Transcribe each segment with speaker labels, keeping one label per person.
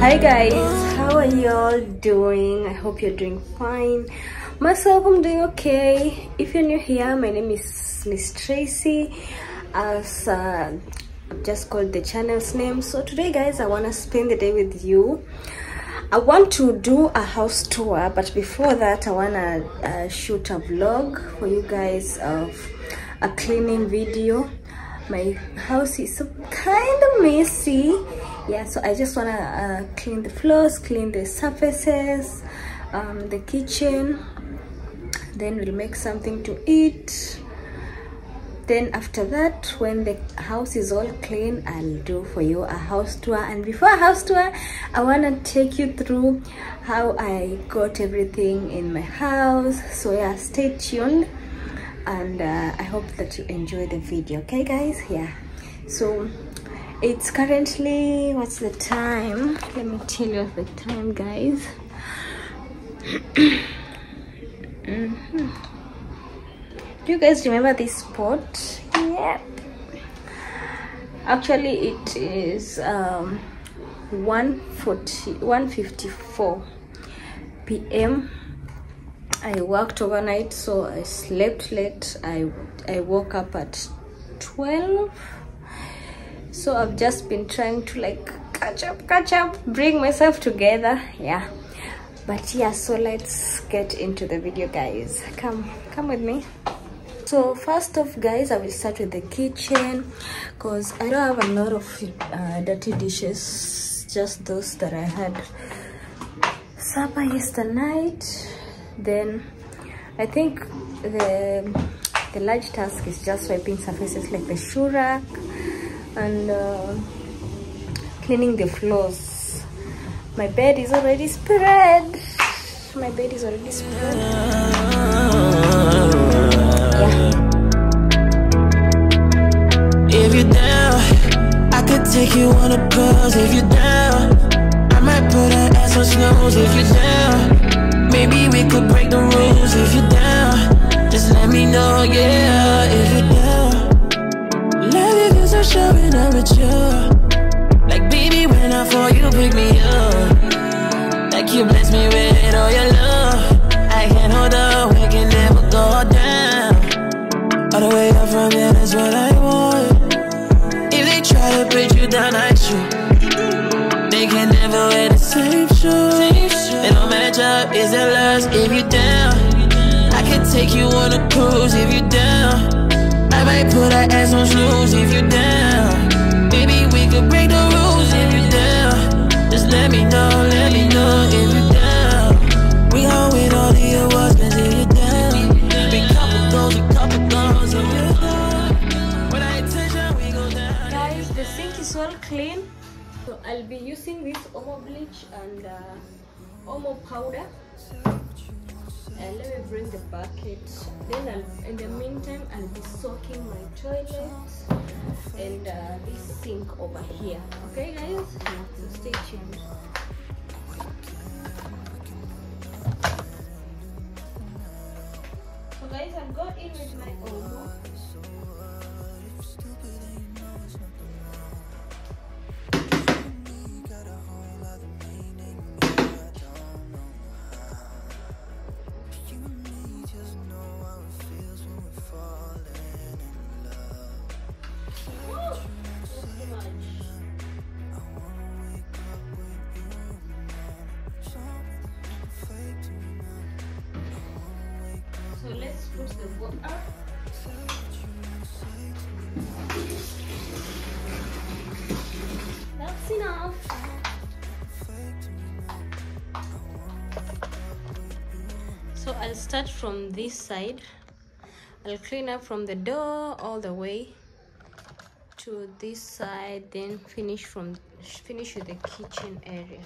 Speaker 1: Hi guys, how are you all doing? I hope you're doing fine. Myself, I'm doing okay. If you're new here, my name is Miss Tracy, as just called the channel's name. So today guys, I want to spend the day with you. I want to do a house tour, but before that I want to shoot a vlog for you guys of a cleaning video. My house is kind of messy, yeah, so I just want to clean the floors, clean the surfaces, the kitchen, then we'll make something to eat. Then after that, when the house is all clean, I'll do for you a house tour. And before a house tour, I want to take you through how I got everything in my house. So yeah, stay tuned, and I hope that you enjoy the video. Okay guys, yeah, so it's currently, what's the time? Let me tell you the time guys. Do you guys remember this spot? Yep. Actually it is 1:54 p.m. I worked overnight, so I slept late. I woke up at 12, so I've just been trying to like catch up, bring myself together, yeah. But yeah, so let's get into the video guys. Come with me. So first off guys, I will start with the kitchen, because I don't have a lot of dirty dishes, just those that I had supper yesterday night. Then I think the large task is just wiping surfaces like the shoe rack and cleaning the floors. My bed is already spread.
Speaker 2: If you're down, I could take you on a cruise. If you're down, I might put an ass on snooze. If you're down, maybe we could break the rules. If you're down, just let me know, yeah. If you're down, love you cause I'm showing up with you. Like baby, when I fall, you pick me up. Like you bless me with all your love. I can't hold up, we can never go down. All the way up from here, that's what I want. If they try to break you down, I shoot. They can never wear the same shoes. They don't match up, is that lust? If you down, I can take you on a cruise. If you down, I might put our ass on snooze. If you down, maybe we could break the rules. If you down, just let me know if you down. We gon' win all the awards, cause if you down, big couple goals, if you down. When I attention, we go down.
Speaker 1: Guys, the sink is all clean, so I'll be using this Omo bleach and Omo powder. And let me bring the bucket. Then in the meantime, I'll be soaking my toilet and this sink over here. Okay guys, so stay tuned. So guys, I've got in with my Omo. So let's put the water. That's enough. So I'll start from this side. I'll clean up from the door all the way to this side, then finish with the kitchen area.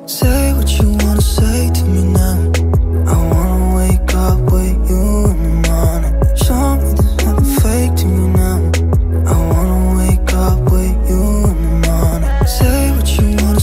Speaker 2: Say what you wanna say to me now. I wanna wake up with you in the morning. Show me there's nothing fake to me now. I wanna wake up with you in the morning. Say what you wanna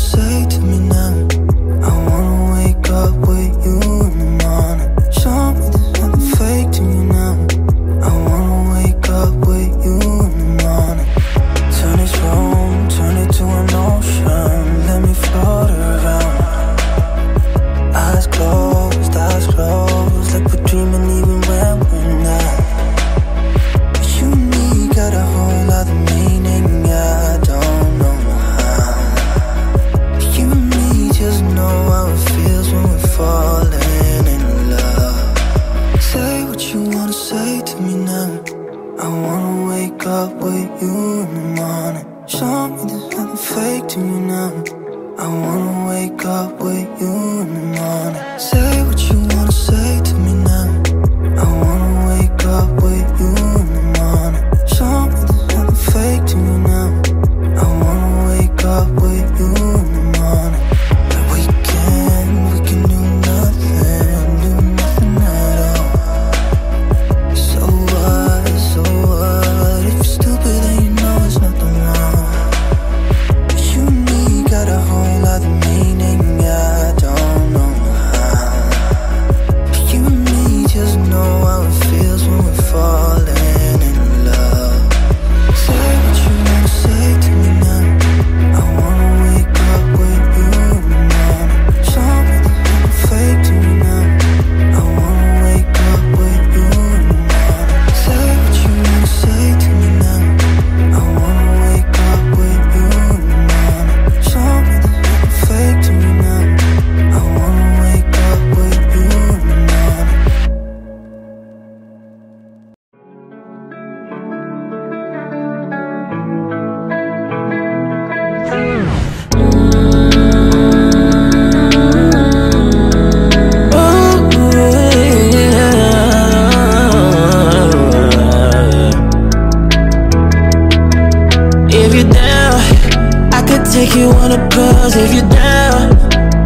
Speaker 2: cruise if you're down.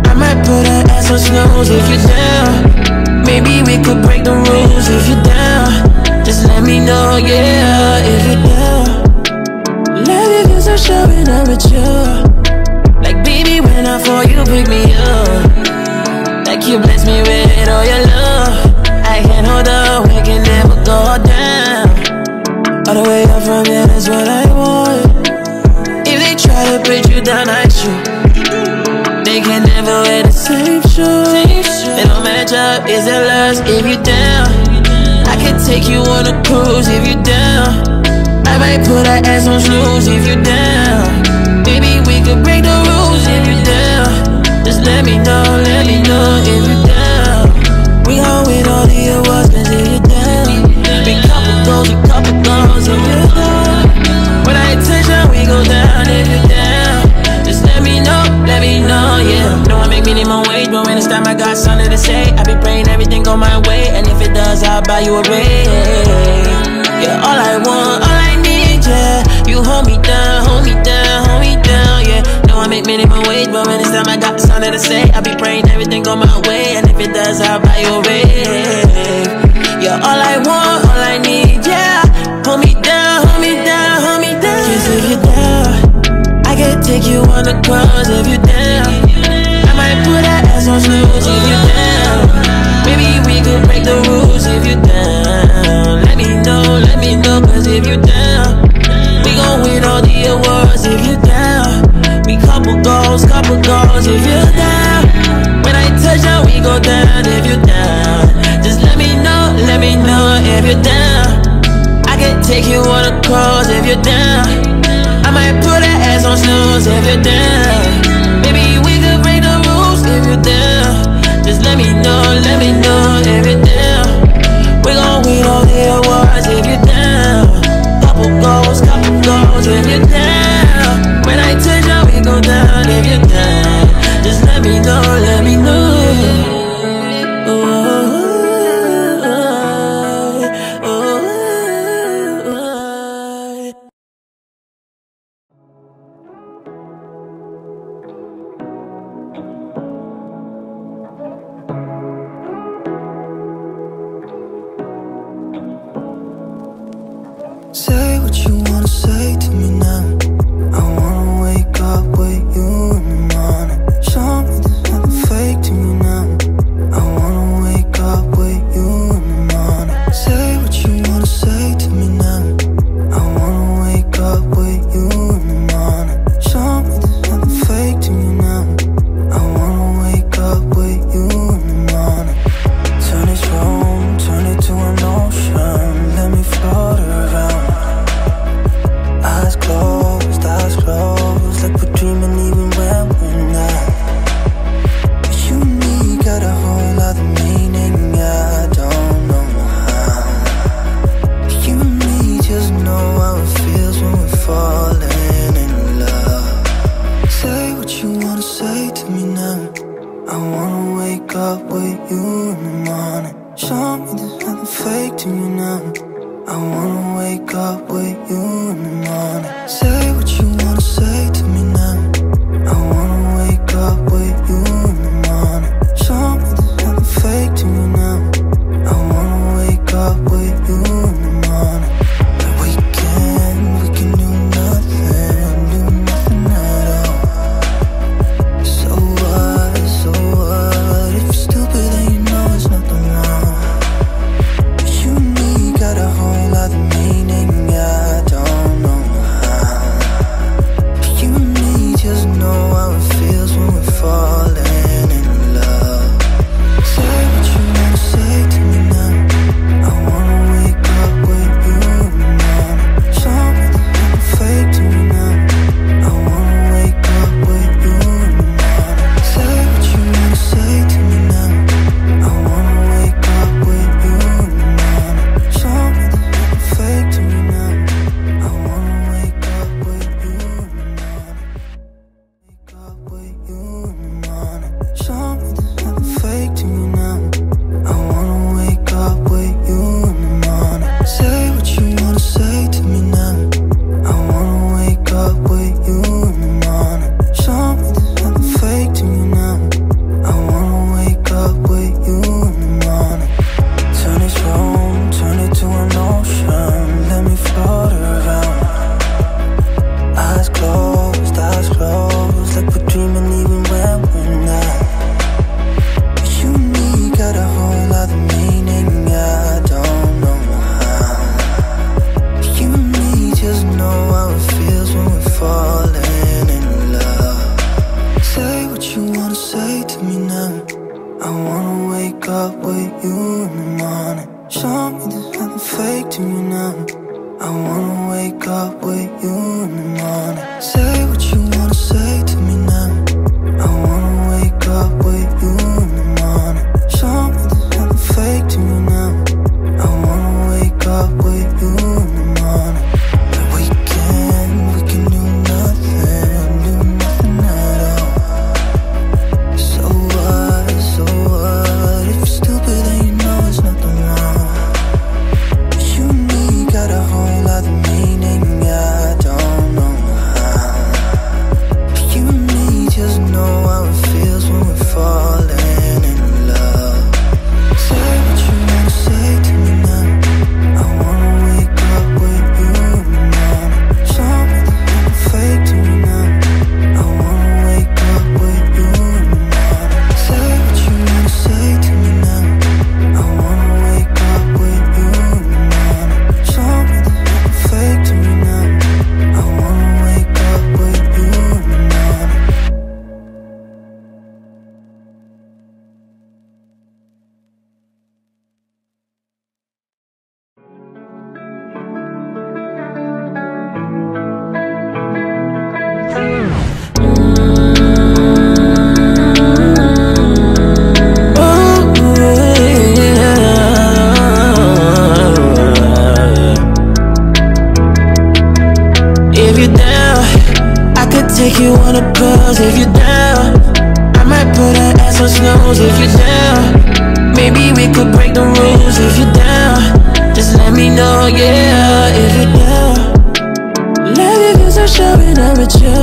Speaker 2: I might put an ass on snooze if you're down. Maybe we could break the rules if you're down. Just let me know, yeah, if you're down. Love you cause I'm showing up with you. Like baby, when I fall, you pick me up. Like you bless me with all your love. I can't hold up, we can never go down. All the way up from here, that's what I want. If they try to put you down, I shoot. They can never wear the same shoes. They don't match up, is it lust if you down? I can take you on a cruise if you down. I might put our ass on snooze if you down. Baby, we could break the rules if you down. Just let me know if you down. We gon' win all the awards cause if you down. Big couple goals if you down. When I attention, we go down if you down. Just let me know, yeah. Know I make minimum wage, but when it's time I got something to say. I be praying everything go my way, and if it does, I'll buy you a ring. Yeah, all I want, all I need, yeah. You hold me down, yeah. Know I make minimum wage, but when it's time I got something to say. I be praying everything go my way, and if it does, I'll buy you a ring. Yeah, all I want, all I need, yeah. Hold me down. Cause if you're down, I can take you on the cruise if you're down. I might put that ass on snooze if you're down. Maybe we could break the rules if you're down. Let me know, cause if you're down, we gon' win all the awards if you're down. We couple goals if you're down. When I touch down, we go down if you're down. Just let me know if you're down. I can take you on a cruise if you're down. I might put that ass on snooze if you're down. Maybe we could break the rules if you're down. Just let me know if you're down. We gon' win all the awards if you're down. Couple goals if you're down. When I touch down, we go down if you're down. Just let me know. you in the morning. Show me there's nothing fake to me now. I wanna wake up with you in the morning. Say what you wanna say to me now. I wanna wake up with you in the morning. Show me there's nothing fake to me now. I wanna wake up with you in the morning. And we can do nothing at all. So what, if you're stupid then you know it's nothing wrong. But you and me got a whole other meaning, I don't know how. But you and me just know how it feels when we're falling in love. Say what you wanna say to me now. I wanna wake up with you in the morning. Show me there's nothing fake to me now. I wanna wake up with you in the morning. Say what you wanna say to me now. I wanna wake up with you in the morning. Show me there's nothing fake to me now. I wanna wake up with you in the morning. If you're down, I could take you on a cruise. If you're down, I might put an ass on snooze. If you're down, maybe we could break the rules. If you're down, just let me know, yeah. If you're down, love you cause I'm showing up with you.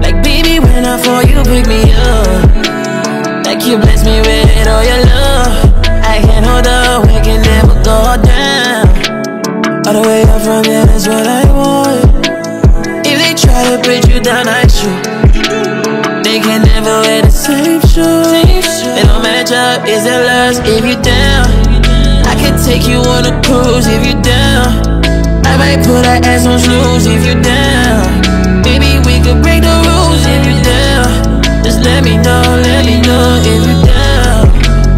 Speaker 2: Like baby, when I fall, you pick me up. Like you bless me with all your love. I can't hold up, we can never go down. All the way up from here, that's what I want. If they try to put you down, I shoot. They can never wear the same shoes. They don't match up, is it lust? If you down, I can take you on a cruise. If you down, I might put our ass on snooze. If you down, maybe we could break the rules. If you down, just let me know if you down.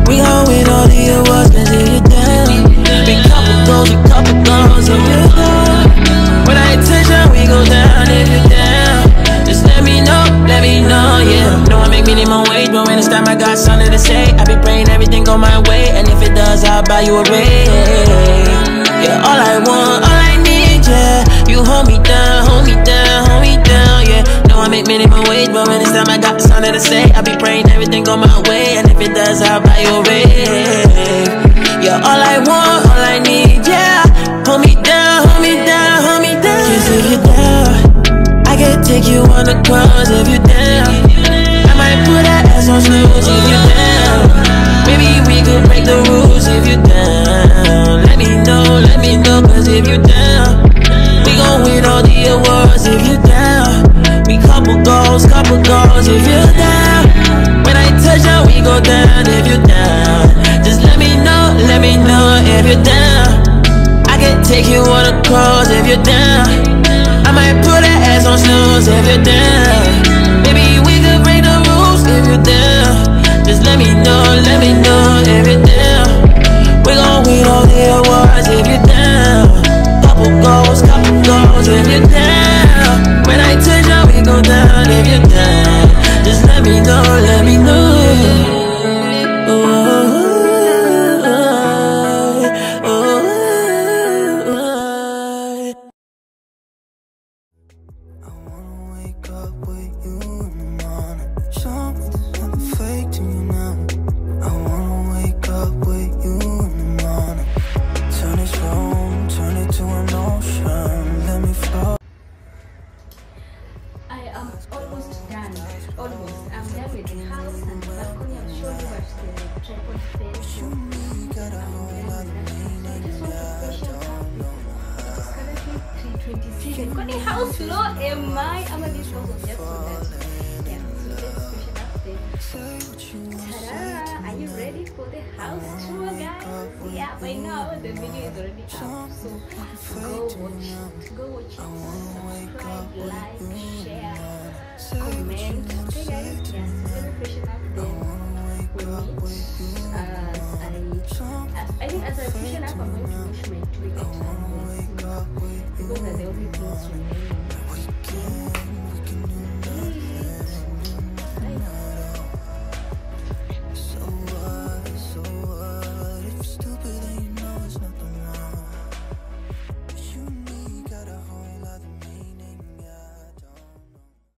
Speaker 2: We gon' win all the awards, cause if you down, big couple goals, if you down. When I attention, we go down. If you down, just let me know, yeah. Know I make minimum wage, but when it's time I got something to say. I be praying everything go my way, and if it does, I'll buy you a ring. Yeah, all I want, all I need, yeah. You hold me down, yeah. Know I make minimum wage, but when it's time I got something to say. I be praying everything go my way, and if it does, I'll buy you a ring. Yeah, all I want, all I need, yeah. Hold me down. Just if you're down, I can take you on the cruise. If you're down, I might put that ass on snooze. If you're down, maybe we could break the rules. If you're down, let me know, cause if you're down, we gon' win all the awards. If you're down, we couple goals. If you're down, when I touch down, we go down. If you're down, just let me know if you're down. I can take you on a cruise. If you're down, I might put that ass on snooze. If you're down, maybe we could break the rules. If you're down, just let me know if you're down. We gon' win all the awards. If you're down, couple goals. If you're down, when I touch down, we go down. If you're down, just let me know.
Speaker 1: How slow am I? I'm gonna be slow just for that. Yeah, so let's finish update. Ta-da! Are you ready for the house tour, guys? Yeah, by now the video is already up, so go watch it. Subscribe, like, share, comment. Okay, guys. Yeah, so let me finish update. when we meet. I think as a future app, I'm going to wash my toilet because